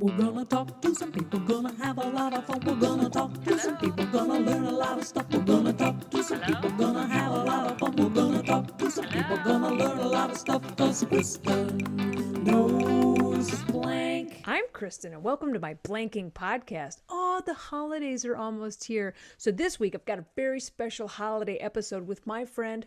We're gonna talk to some people, gonna have a lot of fun. We're gonna talk to some people, gonna learn a lot of stuff. We're gonna talk to some people, gonna have a lot of fun. We're gonna talk to some people, gonna learn a lot of stuff. Cause Kristin knows blank. I'm Kristin, and welcome to my blanking podcast. Oh, the holidays are almost here. So this week, I've got a very special holiday episode with my friend,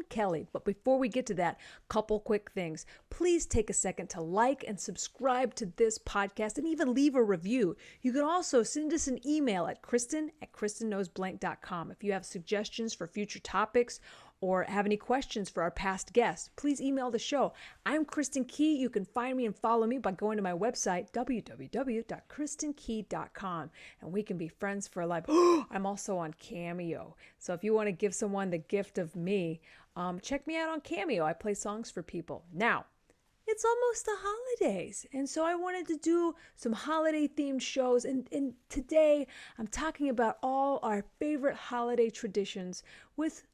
Kellie. But before we get to that, couple quick things. Please take a second to like and subscribe to this podcast and even leave a review. You can also send us an email at kristin@kristinknowsblank.com if you have suggestions for future topics or have any questions for our past guests. Please email the show. I'm Kristin Key. You can find me and follow me by going to my website, www.kristinkey.com, and we can be friends for life. I'm also on Cameo. So if you want to give someone the gift of me, check me out on Cameo. I play songs for people. Now, it's almost the holidays, and so I wanted to do some holiday-themed shows, and today I'm talking about all our favorite holiday traditions with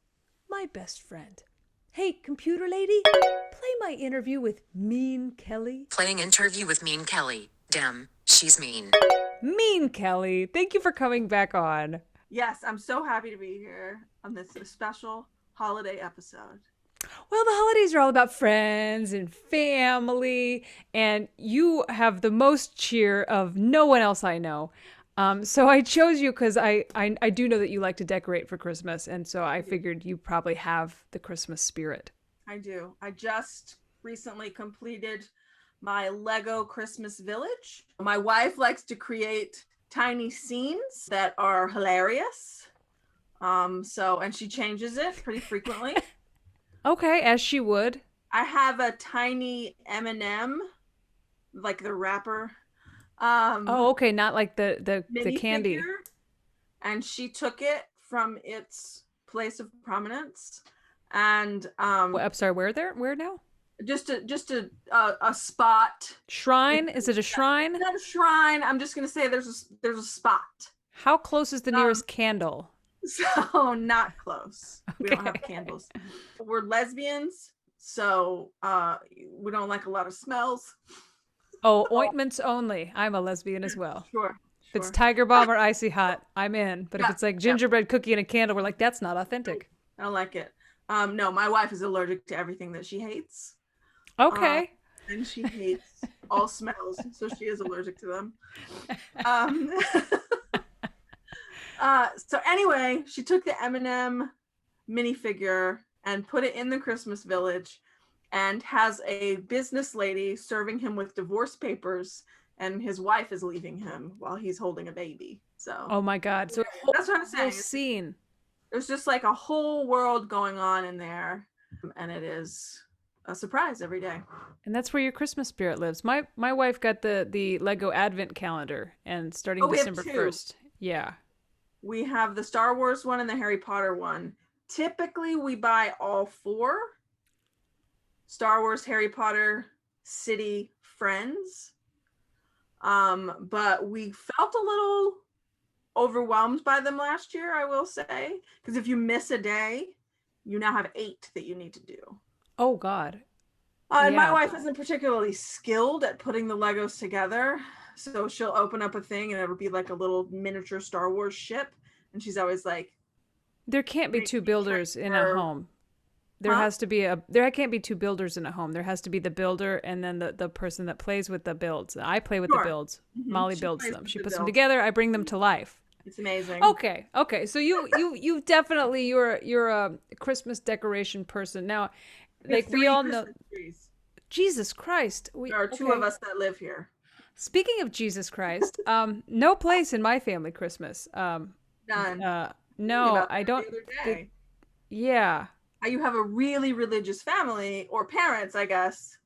my best friend. Hey, computer lady, play my interview with Mean Kellie. Playing interview with Mean Kellie. Damn, she's mean. Mean Kellie, thank you for coming back on. Yes, I'm so happy to be here on this special holiday episode. Well, the holidays are all about friends and family, and you have the most cheer of no one else I know. So I chose you because I do know that you like to decorate for Christmas, and so I figured you probably have the Christmas spirit. I do. I just recently completed my Lego Christmas village. My wife likes to create tiny scenes that are hilarious. And she changes it pretty frequently. Okay, as she would. I have a tiny M&M, like the wrapper. Okay, not like the candy. Figure, and she took it from its place of prominence, and I'm sorry, where now? Just a spot. Shrine? Is it a shrine? Not a shrine. I'm just gonna say there's a spot. How close is the nearest candle? So not close. Okay. We don't have candles. We're lesbians, so we don't like a lot of smells. Oh, ointments only. I'm a lesbian as well. Sure. If it's Tiger Balm or Icy Hot, I'm in. But if it's like gingerbread cookie and a candle, we're like, that's not authentic. I don't like it. No, my wife is allergic to everything that she hates. Okay. And she hates all smells, so she is allergic to them. So anyway, she took the M&M minifigure and put it in the Christmas village, and has a business lady serving him with divorce papers, and his wife is leaving him while he's holding a baby. So oh my God. So that's what I'm saying. Scene. There's just like a whole world going on in there, and it is a surprise every day. And that's where your Christmas spirit lives. My wife got the Lego Advent calendar, and starting December 1st. Yeah. We have the Star Wars one and the Harry Potter one. Typically we buy all four. Star Wars, Harry Potter, City, Friends. But we felt a little overwhelmed by them last year, I will say. Because if you miss a day, you now have 8 that you need to do. Oh, God. And my wife isn't particularly skilled at putting the Legos together. So she'll open up a thing and it'll be like a little miniature Star Wars ship. And she's always like, there can't be two builders in a home. There can't be two builders in a home. There has to be the builder and then the person that plays with the builds. I play with the builds. Mm-hmm. Molly builds them. She puts them together. I bring them to life. It's amazing. Okay. So you definitely you're a Christmas decoration person. Now, like we all know, trees. Jesus Christ. There are 2 of us that live here. Speaking of Jesus Christ, no place in my family Christmas. None. No, I don't. Yeah. You have a really religious family, or parents, I guess,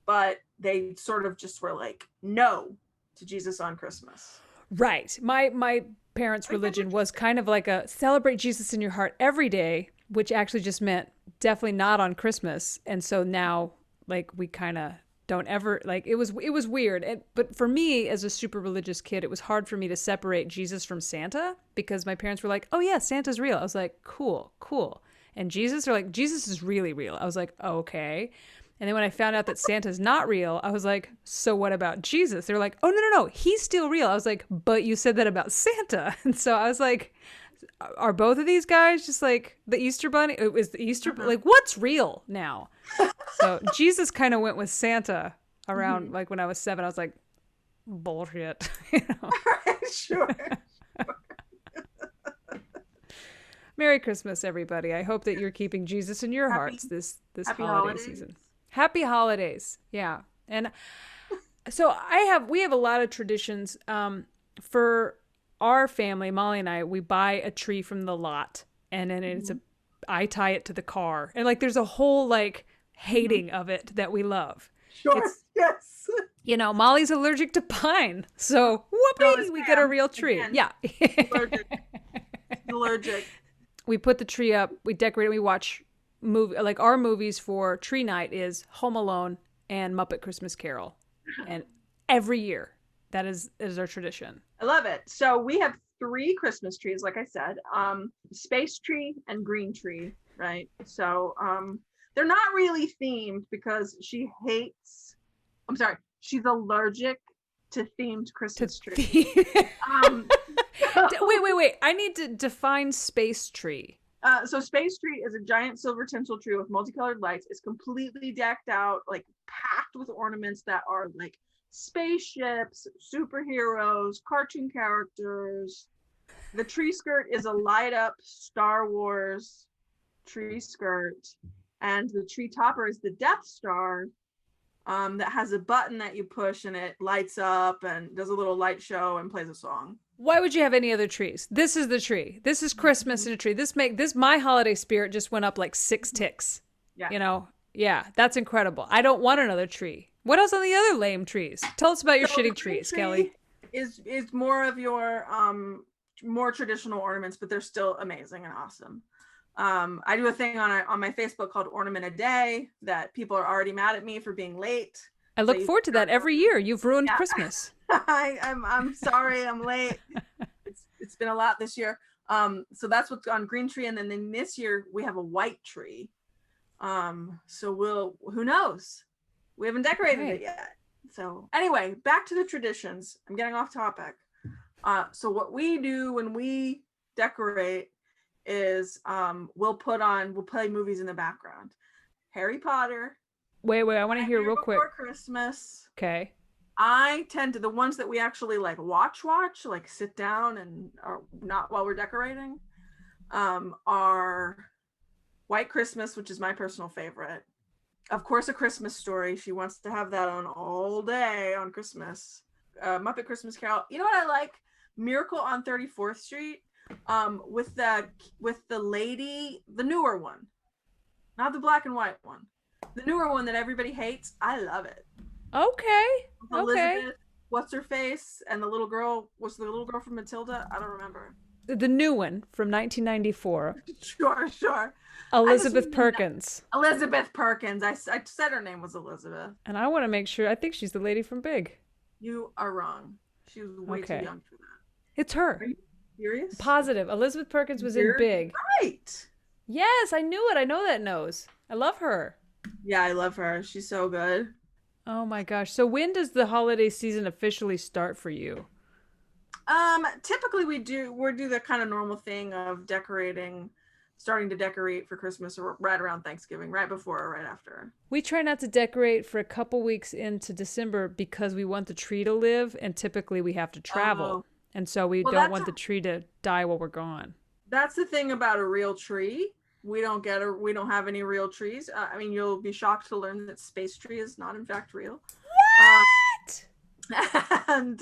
but they sort of just were like, no to Jesus on Christmas. Right. My parents' religion was kind of like a celebrate Jesus in your heart every day, which actually just meant definitely not on Christmas. And so now, like, we kind of don't ever, like, it was weird. But for me, as a super religious kid, it was hard for me to separate Jesus from Santa, because my parents were like, oh yeah, Santa's real. I was like, cool. And Jesus, are like, Jesus is really real. I was like, oh, okay. And then when I found out that Santa's not real, I was like, so what about Jesus? They're like, oh, no, he's still real. I was like, but you said that about Santa. And so I was like, are both of these guys just like the Easter Bunny? It was the Easter, like, what's real now? So Jesus kind of went with Santa around like when I was 7. I was like, bullshit. You know? Sure. Merry Christmas, everybody. I hope that you're keeping Jesus in your hearts this holiday season. Happy holidays. Yeah. And so we have a lot of traditions. For our family, Molly and I, we buy a tree from the lot, and then I tie it to the car. And like there's a whole like hating of it that we love. Sure. Yes. You know, Molly's allergic to pine. So whoopee, we get a real tree. Again. Yeah. Allergic. We put the tree up, we decorate it, we watch like our movies for tree night is Home Alone and Muppet Christmas Carol. And every year that is our tradition. I love it. So we have 3 Christmas trees, like I said, space tree and green tree, right? So they're not really themed because she's allergic to themed Christmas trees. Wait. I need to define space tree. So space tree is a giant silver tinsel tree with multicolored lights. It's completely decked out, like packed with ornaments that are like spaceships, superheroes, cartoon characters. The tree skirt is a light up Star Wars tree skirt. And the tree topper is the Death Star. That has a button that you push and it lights up and does a little light show and plays a song. Why would you have any other trees? This is the tree. This is Christmas in a tree. My holiday spirit just went up like 6 ticks. Yeah. You know? Yeah, that's incredible. I don't want another tree. What else are the other lame trees? Tell us about your shitty trees, Kelly. Is more of your more traditional ornaments, but they're still amazing and awesome. I do a thing on my Facebook called Ornament a Day that people are already mad at me for being late. I look forward to that every year. You've ruined Christmas. I'm sorry, I'm late. It's been a lot this year. So that's what's on green tree, and then this year we have a white tree. So who knows? We haven't decorated it yet. So anyway, back to the traditions. I'm getting off topic. So what we do when we decorate is we'll play movies in the background. Harry Potter. Wait, I want to hear real quick. Christmas. Okay. I tend to, the ones that we actually like watch, like sit down and are not while we're decorating, are White Christmas, which is my personal favorite. Of course, A Christmas Story. She wants to have that on all day on Christmas. Muppet Christmas Carol. You know what I like? Miracle on 34th Street. With the lady, the newer one, not the black and white one, the newer one that everybody hates. I love it. Okay. Elizabeth, what's her face, and the little girl from Matilda. I don't remember. The new one from 1994. Sure. Elizabeth Perkins. Elizabeth Perkins. I said her name was Elizabeth. And I want to make sure. I think she's the lady from Big. You are wrong. She was way too young for that. It's her. Are you serious? Positive. Elizabeth Perkins was in Big. Right. Yes, I knew it. I know that nose. I love her. Yeah, I love her. She's so good. Oh my gosh. So when does the holiday season officially start for you? Typically we do the kind of normal thing of starting to decorate for Christmas or right around Thanksgiving, right before or right after. We try not to decorate for a couple weeks into December because we want the tree to live, and typically we have to travel. And so we don't want the tree to die while we're gone. That's the thing about a real tree. We don't have any real trees. I mean, you'll be shocked to learn that Space Tree is not in fact real. What? And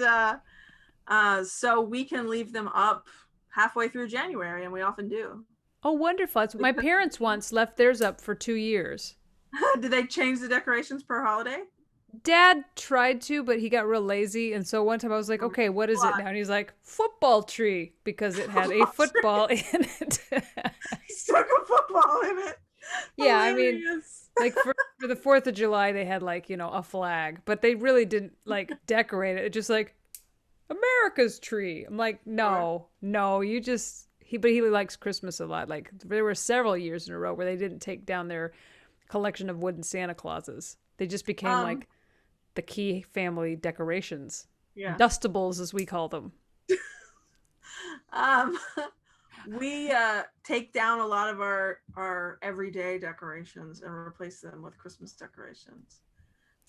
so we can leave them up halfway through January, and we often do. Oh, wonderful. My parents once left theirs up for 2 years. Did they change the decorations per holiday? Dad tried to, but he got real lazy. And so one time I was like, okay, what is it now? And he's like, football tree, because it had a football in it. He stuck a football in it. Yeah, Hilarious. I mean, like for the 4th of July, they had like, a flag, but they really didn't like decorate it. It just like America's tree. I'm like, no, you just, but he likes Christmas a lot. Like there were several years in a row where they didn't take down their collection of wooden Santa Clauses. They just became like the key family decorations. Yeah. Dustables, as we call them. We take down a lot of our everyday decorations and replace them with Christmas decorations,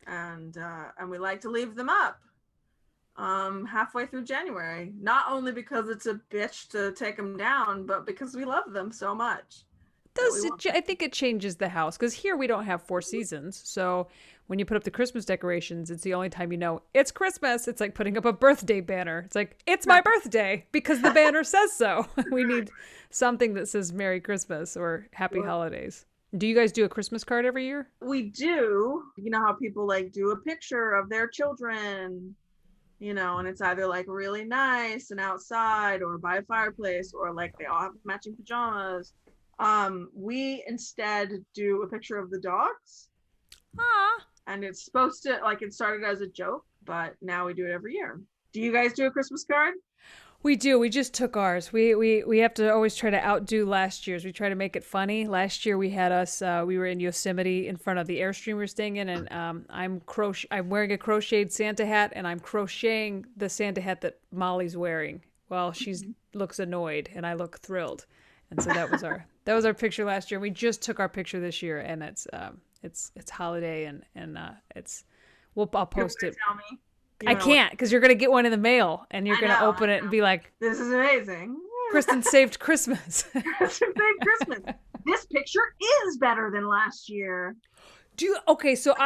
and we like to leave them up halfway through January. Not only because it's a bitch to take them down, but because we love them so much. I think it changes the house, because here we don't have 4 seasons. So when you put up the Christmas decorations, it's the only time you know it's Christmas. It's like putting up a birthday banner. It's like, it's my birthday because the banner says so. We need something that says Merry Christmas or Happy Holidays. Do you guys do a Christmas card every year? We do. You know how people like do a picture of their children, you know, and it's either like really nice and outside or by a fireplace, or like they all have matching pajamas. We instead do a picture of the dogs. And it's supposed to, like, it started as a joke, but now we do it every year. Do you guys do a Christmas card? We do. We just took ours. We have to always try to outdo last year's. We try to make it funny. Last year we had us, we were in Yosemite in front of the Airstream we were staying in, and I'm wearing a crocheted Santa hat, and I'm crocheting the Santa hat that Molly's wearing. Well, she looks annoyed, and I look thrilled. And so that was our picture last year. We just took our picture this year, and it's holiday, and I'll post it. Tell me. I can't, because you're gonna get one in the mail, and you're gonna open it and be like, "This is amazing. Kristin saved Christmas." Kristin saved Christmas. This picture is better than last year. It's not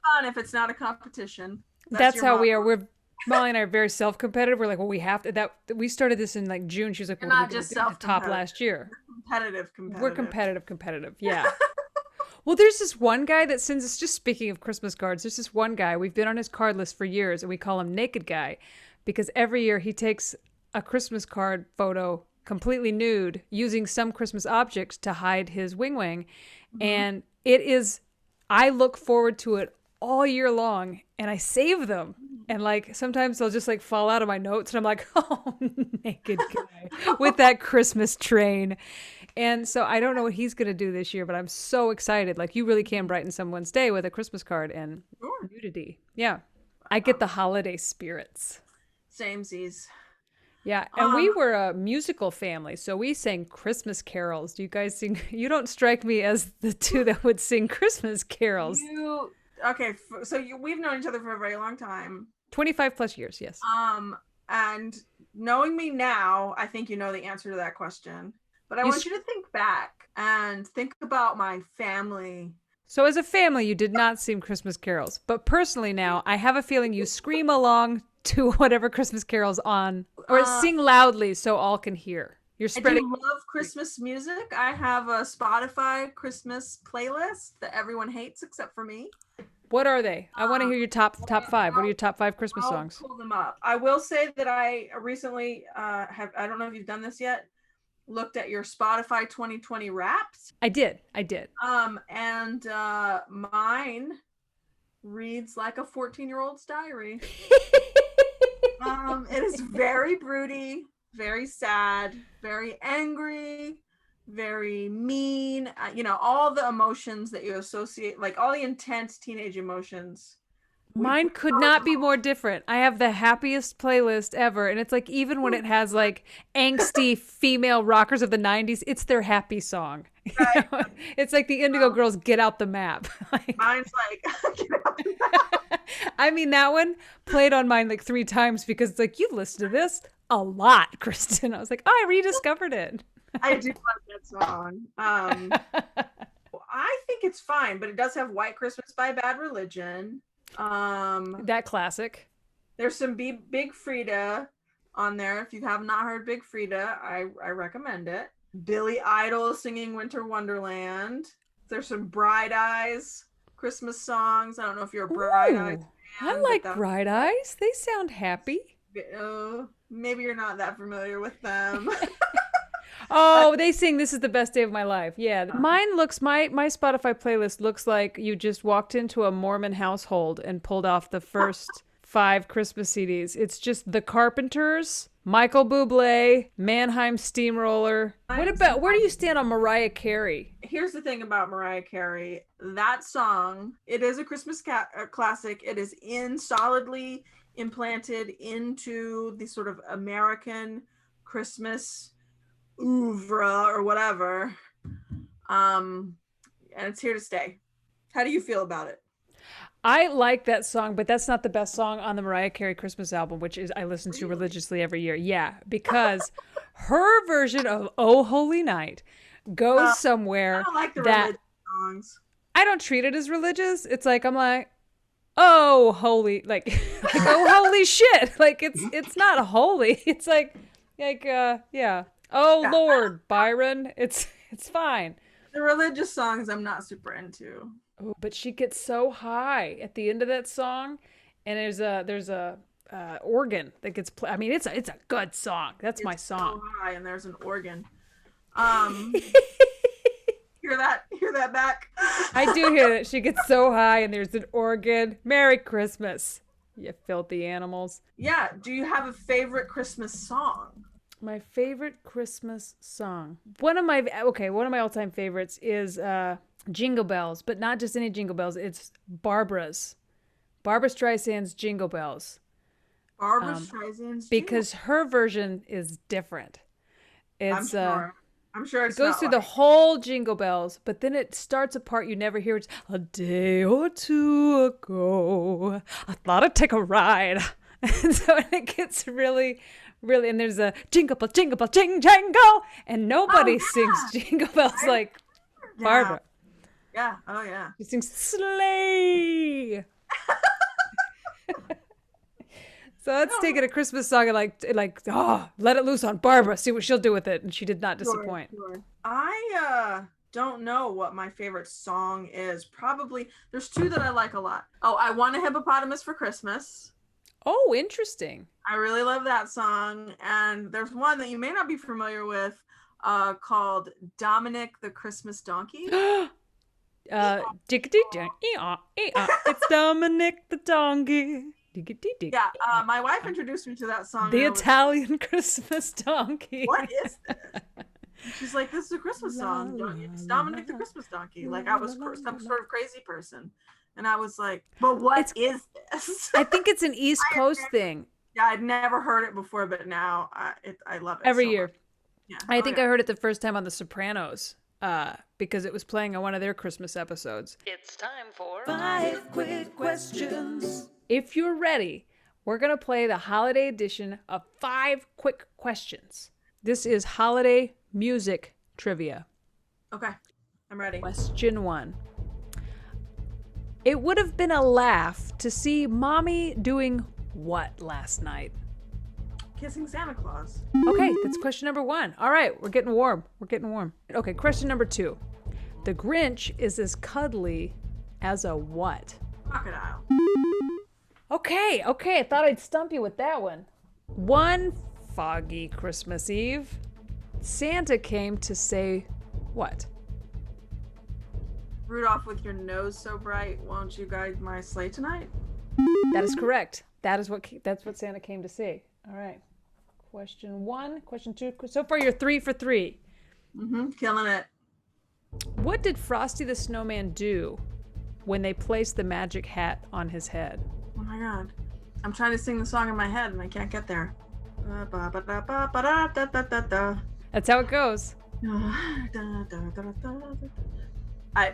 fun if it's not a competition. That's how we are. Molly and I are very self-competitive. We're like, well, we have to. That we started this in like June. She was like, well, not just top last year. We're competitive. Yeah. Well, there's this one guy that sends us, just speaking of Christmas cards, there's this one guy, we've been on his card list for years, and we call him Naked Guy, because every year he takes a Christmas card photo completely nude using some Christmas object to hide his wing. And I look forward to it all year long, and I save them. And like sometimes they'll just like fall out of my notes, and I'm like, oh, Naked Guy with that Christmas train. And so I don't know what he's going to do this year, but I'm so excited. Like, you really can brighten someone's day with a Christmas card and nudity. Yeah. I get the holiday spirits. Samesies. Yeah. And we were a musical family, so we sang Christmas carols. Do you guys sing? You don't strike me as the two that would sing Christmas carols. We've known each other for a very long time. 25 plus years, yes. And knowing me now, I think you know the answer to that question. But I want you to think back and think about my family. So as a family, you did not sing Christmas carols. But personally now, I have a feeling you scream along to whatever Christmas carol's on, or sing loudly so all can hear. You're spreading. I do love Christmas music. I have a Spotify Christmas playlist that everyone hates except for me. What are they? I want to hear your top 5. What are your top 5 Christmas songs? I'll pull them up. I will say that I recently I don't know if you've done this yet, looked at your Spotify 2020 Wrapped. I did. And mine reads like a 14-year-old's diary. It is very broody, very sad, very angry, very mean. All the emotions that you associate, like all the intense teenage emotions. Mine could not be more different. I have the happiest playlist ever. And it's like, even when it has like angsty female rockers of the 90s, it's their happy song. Right. It's like the Indigo Girls, Get Out the Map. Mine's like, Get Out the Map. I mean, that one played on mine like 3 times because it's like, you've listened to this a lot, Kristin. I was like, oh, I rediscovered it. I do like that song. I think it's fine, but it does have White Christmas by Bad Religion. That classic. There's some Big Frida on there. If you have not heard Big Frida, I recommend it. Billy Idol singing Winter Wonderland. There's some Bright Eyes Christmas songs. I don't know if you're a Bright Eyes fan. I like Bright Eyes. They sound happy. Maybe you're not that familiar with them. Oh, they sing This Is the Best Day of My Life. Yeah. Mine looks, my Spotify playlist looks like you just walked into a Mormon household and pulled off the first 5 Christmas CDs. It's just The Carpenters, Michael Bublé, Mannheim Steamroller. What about, where do you stand on Mariah Carey? Here's the thing about Mariah Carey. That song, it is a Christmas classic. It is solidly implanted into the sort of American Christmas oeuvre or whatever. And it's here to stay. How do you feel about it? I like that song, but that's not the best song on the Mariah Carey Christmas album, which is I listen to religiously every year. Yeah, because her version of "Oh Holy Night" goes somewhere. I don't like the that religious songs. I don't treat it as religious. It's like I'm like, oh holy, like oh holy shit. Like it's not holy. It's like yeah. Oh Lord, Byron. It's fine. The religious songs I'm not super into. Oh, but she gets so high at the end of that song, and there's a organ that gets played. I mean, it's a good song. That's my song. So high, and there's an organ. Hear that back? I do hear that. She gets so high, and there's an organ. Merry Christmas, you filthy animals. Yeah. Do you have a favorite Christmas song? My favorite Christmas song. One of my all-time favorites is Jingle Bells, but not just any Jingle Bells. It's Barbara Streisand's Jingle Bells. Barbara Streisand's because her version is different. It's I'm sure it goes through the whole Jingle Bells, but then it starts a part you never hear. It's a day or two ago, I thought I'd take a ride, and so it gets really. And there's a jingle bell, jingle, jingle, and nobody sings Jingle Bells like Barbara. Yeah. Oh yeah. She sings sleigh. So let's take it a Christmas song and let it loose on Barbara. See what she'll do with it. And she did not disappoint. Sure. I don't know what my favorite song is. Probably there's two that I like a lot. Oh, I Want a Hippopotamus for Christmas. Oh, interesting. I really love that song. And there's one that you may not be familiar with called Dominic the Christmas Donkey. It's Dominic the Donkey. Yeah, my wife introduced me to that song. The Italian Christmas Donkey. What is this? She's like, this is a Christmas song. It's Dominic the Christmas Donkey. Like I was some sort of crazy person. And I was like, but what is this? I think it's an East Coast thing. Yeah, I'd never heard it before, but now I love it every so year. Much. Yeah. I think I heard it the first time on The Sopranos because it was playing on one of their Christmas episodes. It's time for 5 quick questions. If you're ready, we're going to play the holiday edition of 5 quick questions. This is holiday music trivia. Okay, I'm ready. Question 1. It would have been a laugh to see Mommy doing what last night? Kissing Santa Claus. Okay, that's question number 1. All right, we're getting warm. Okay, question number 2. The Grinch is as cuddly as a what? Crocodile. Okay, I thought I'd stump you with that one. One foggy Christmas Eve, Santa came to say what? Rudolph, with your nose so bright, won't you guide my sleigh tonight? That is correct. That's what Santa came to say. All right. Question 1, question 2. So far, you're 3 for 3. Killing it. What did Frosty the Snowman do when they placed the magic hat on his head? Oh my God. I'm trying to sing the song in my head and I can't get there. That's how it goes. I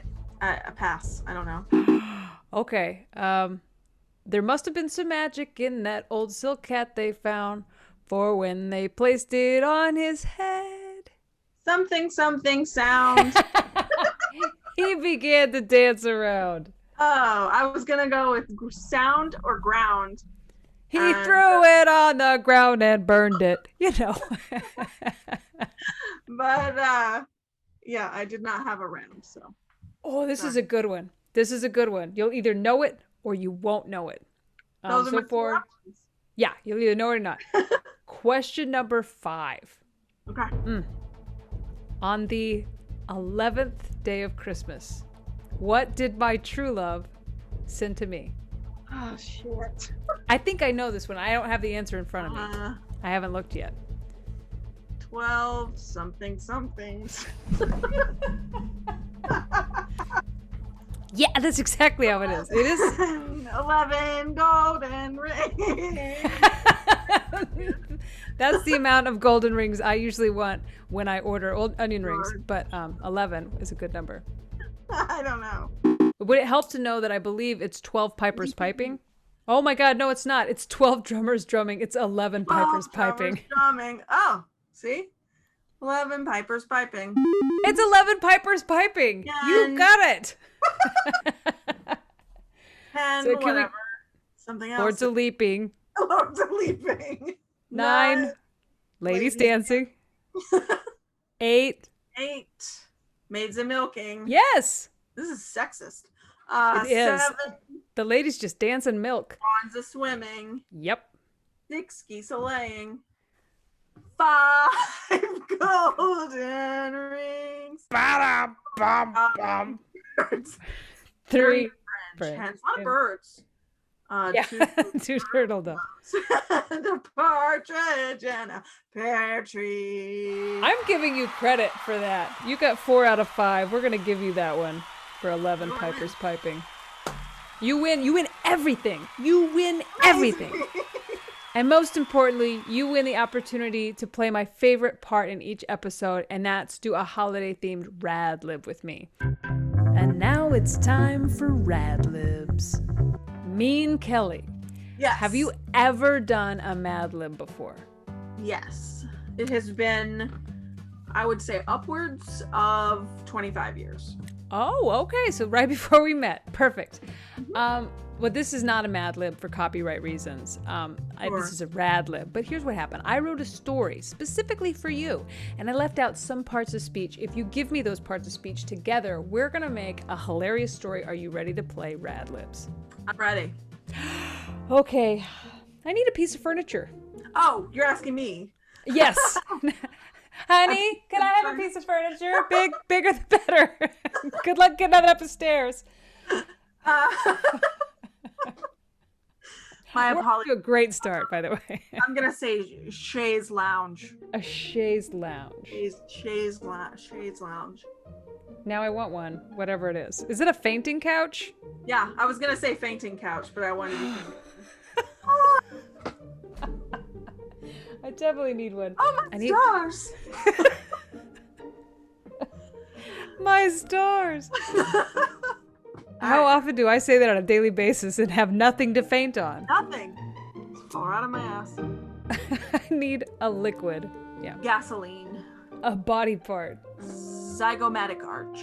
pass. I don't know. Okay. There must have been some magic in that old silk hat they found, for when they placed it on his head, Something sound. he began to dance around. Oh, I was gonna go with sound or ground. He threw it on the ground and burned it. But yeah, I did not have a round. So. Oh, this is a good one. You'll either know it or you won't know it. Those are my two options. Yeah, you'll either know it or not. Question number 5. Okay. On the 11th day of Christmas, what did my true love send to me? Oh, shit. I think I know this one. I don't have the answer in front of me. I haven't looked yet. 12 something somethings. Yeah, that's exactly how it is. It is 11 golden rings. That's the amount of golden rings I usually want when I order old onion rings, but 11 is a good number. I don't know. Would it help to know that I believe it's 12 pipers piping? Oh my god, no, it's not. It's 12 drummers drumming. It's 11 pipers piping. Drumming. Oh, see? 11 pipers piping. It's 11 pipers piping. You got it. 10, So whatever. Something else. Lords of leaping. Lords of leaping. 9. Ladies dancing. 8. 8. Maids a milking. Yes. This is sexist. It is. 7. The ladies just dance and milk. Swans a swimming. Yep. 6 geese a laying. 5 golden rings. Ba-da-bum-bum. Birds. 3. French hens. A lot of birds. Yeah. 2 turtle doves. And a partridge and a pear tree. I'm giving you credit for that. You got 4 out of 5. We're going to give you that one for 11 pipers piping. You win. You win everything. You win everything. And most importantly, you win the opportunity to play my favorite part in each episode, and that's do a holiday-themed Rad Lib with me. And now it's time for Rad Libs. Mean Kelly. Yes. Have you ever done a Mad Lib before? Yes. It has been, I would say, upwards of 25 years. Oh, okay. So right before we met. Perfect. Well, this is not a Mad Lib for copyright reasons. This is a Rad Lib. But here's what happened. I wrote a story specifically for you, and I left out some parts of speech. If you give me those parts of speech together, we're going to make a hilarious story. Are you ready to play Rad Libs? I'm ready. Okay. I need a piece of furniture. Oh, you're asking me. Yes. Honey, can I have a piece of furniture? Bigger the better. Good luck getting that up the stairs. My apologies. A great start, by the way. I'm gonna say chaise lounge. A chaise lounge. Chaise lounge. Now I want one, whatever it is. Is it a fainting couch? Yeah, I was gonna say fainting couch, but I wanted to. I definitely need one. Oh my stars! My stars! How often do I say that on a daily basis and have nothing to faint on? Nothing. It's far out of my ass. I need a liquid. Yeah. Gasoline. A body part. Zygomatic arch.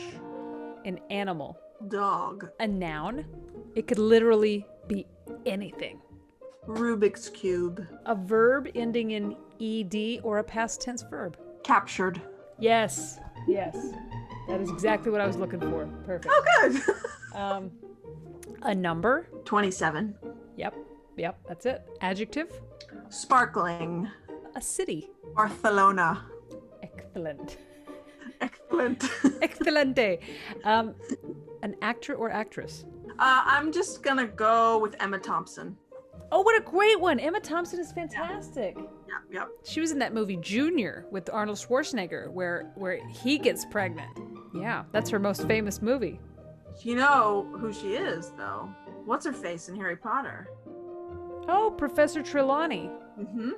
An animal. Dog. A noun. It could literally be anything. Rubik's Cube. A verb ending in ed or a past tense verb. Captured. Yes. Yes. That is exactly what I was looking for. Perfect. Oh, good. A number. 27. Yep, that's it. Adjective. Sparkling. A city. Barcelona. Excellent. Excellent. Excelente. An actor or actress. I'm just gonna go with Emma Thompson. Oh, what a great one. Emma Thompson is fantastic. Yep. She was in that movie Junior with Arnold Schwarzenegger where he gets pregnant. Yeah, that's her most famous movie. You know who she is, though. What's her face in Harry Potter? Oh, Professor Trelawney. Mm-hmm.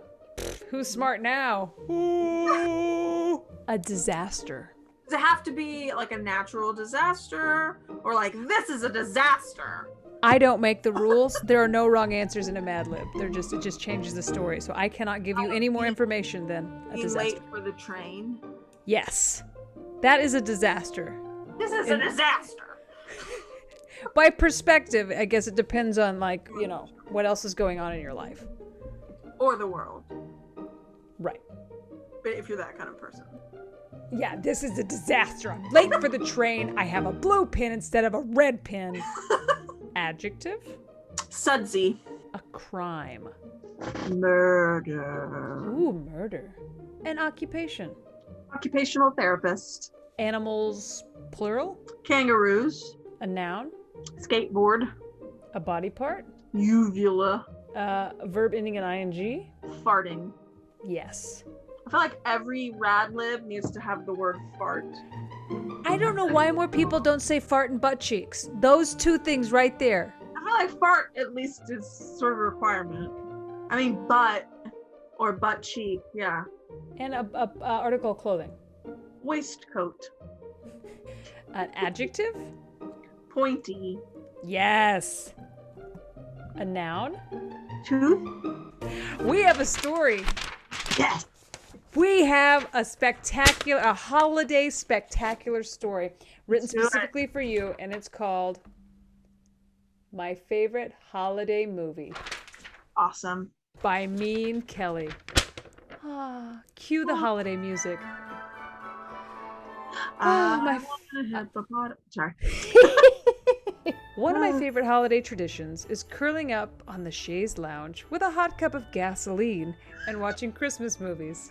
Who's smart now? Ooh. A disaster. Does it have to be like a natural disaster? Or like, this is a disaster? I don't make the rules. There are no wrong answers in a Mad Lib. It just changes the story. So I cannot give you any more information than a Be disaster. late for the train. Yes. That is a disaster. This is a disaster. By perspective, I guess it depends on what else is going on in your life. Or the world. Right. But if you're that kind of person. Yeah, this is a disaster. I'm late for the train. I have a blue pin instead of a red pin. Adjective. Sudsy. A crime. Murder. Ooh, murder. An occupation. Occupational therapist. Animals, plural. Kangaroos. A noun. Skateboard. A body part. Uvula. Verb ending in ing? Farting. Yes. I feel like every rad lib needs to have the word fart. I don't know why more people don't say fart and butt cheeks. Those two things right there. I feel like fart at least is sort of a requirement. I mean, butt or butt cheek, yeah. And a article of clothing. Waistcoat. An adjective? Pointy. Yes. A noun? Tooth. We have a story. Yes. We have a holiday spectacular story written specifically for you, and it's called My Favorite Holiday Movie Awesome. by me and Kellie. Cue the holiday music. Sorry. One of my favorite holiday traditions is curling up on the chaise lounge with a hot cup of gasoline and watching Christmas movies.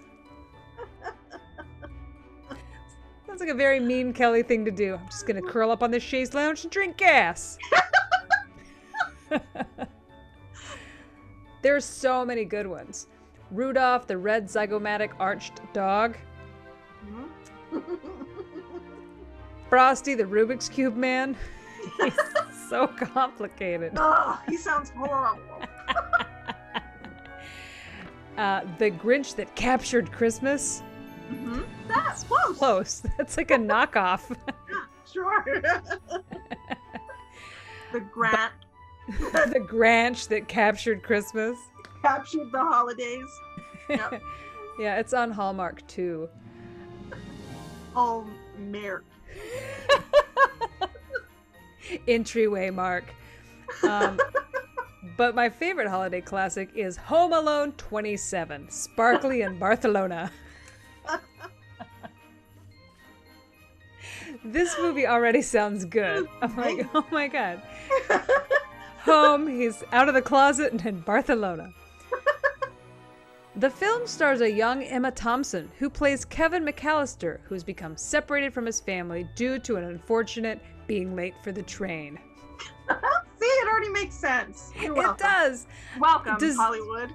Sounds like a very mean Kellie thing to do. I'm just going to curl up on the chaise lounge and drink gas. There's so many good ones. Rudolph, the red zygomatic arched dog. Frosty, the Rubik's Cube man. He's so complicated. Oh, he sounds horrible. The Grinch that captured Christmas. Mm-hmm. That's close. Close. That's like a knockoff. Sure. The Grant. The Grinch that captured Christmas. Captured the holidays. Yep. Yeah, it's on Hallmark too. Oh, Merc. Entryway mark. But my favorite holiday classic is Home Alone 27, Sparkly in Barcelona. This movie already sounds good. I'm like, oh my god. Home, he's out of the closet and in Barcelona. The film stars a young Emma Thompson, who plays Kevin McAllister, who's become separated from his family due to an unfortunate being late for the train. See, it already makes sense. You're welcome. It does. Welcome, Hollywood.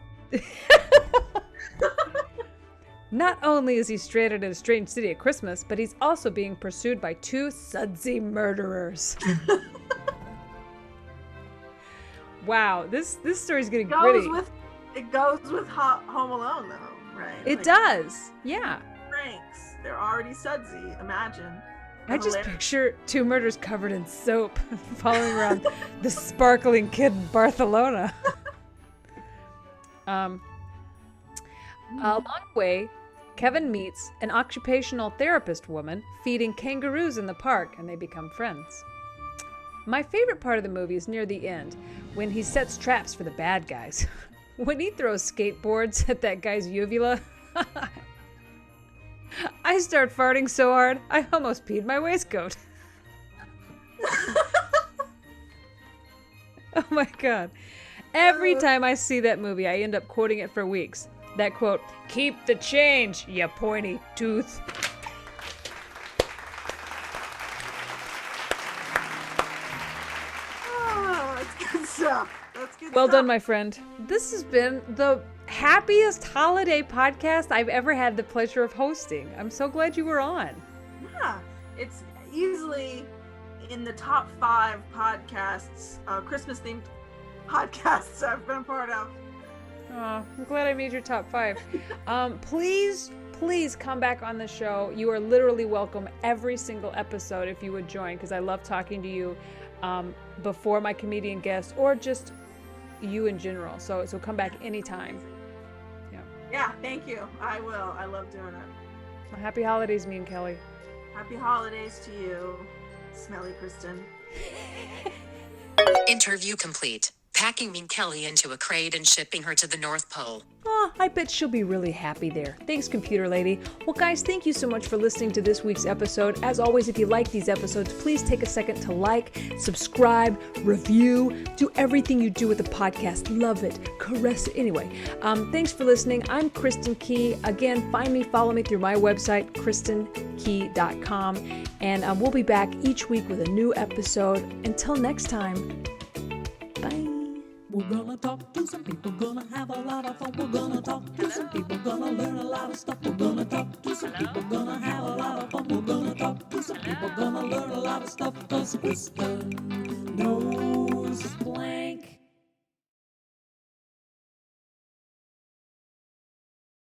Not only is he stranded in a strange city at Christmas, but he's also being pursued by two sudsy murderers. Wow, this story's getting gritty. It goes with Home Alone, though, right? It does, yeah. Franks, they're already sudsy. Imagine. I just picture two murders covered in soap following around the sparkling kid in Barcelona. Along the way, Kevin meets an occupational therapist woman feeding kangaroos in the park, and they become friends. My favorite part of the movie is near the end, when he sets traps for the bad guys. When he throws skateboards at that guy's uvula, I start farting so hard, I almost peed my waistcoat. Oh my god. Every time I see that movie, I end up quoting it for weeks. That quote, "Keep the change, you pointy tooth." Oh, that's good stuff. That's good Well stuff. done, my friend. This has been the happiest holiday podcast I've ever had the pleasure of hosting. I'm so glad you were on. Yeah, it's easily in the top 5 podcasts, Christmas-themed podcasts I've been a part of. Oh, I'm glad I made your top 5. Please come back on the show. You are literally welcome every single episode if you would join, because I love talking to you before my comedian guest or just you in general. So come back anytime. Yeah, thank you. I will. I love doing it. Well, happy holidays, me and Kellie. Happy holidays to you, Smelly Kristin. Interview complete. Packing me and Kellie into a crate and shipping her to the North Pole. Oh, I bet she'll be really happy there. Thanks, computer lady. Well, guys, thank you so much for listening to this week's episode. As always, if you like these episodes, please take a second to like, subscribe, review, do everything you do with the podcast. Love it. Caress it. Anyway, thanks for listening. I'm Kristin Key. Again, follow me through my website, kristinkey.com. And we'll be back each week with a new episode. Until next time, bye. We're gonna talk to some people, gonna have a lot of fun. We're gonna talk to some people, gonna learn a lot of stuff. We're gonna talk to some people, gonna have a lot of fun. We're gonna talk to some people, gonna learn a lot of stuff. 'Cause Kristin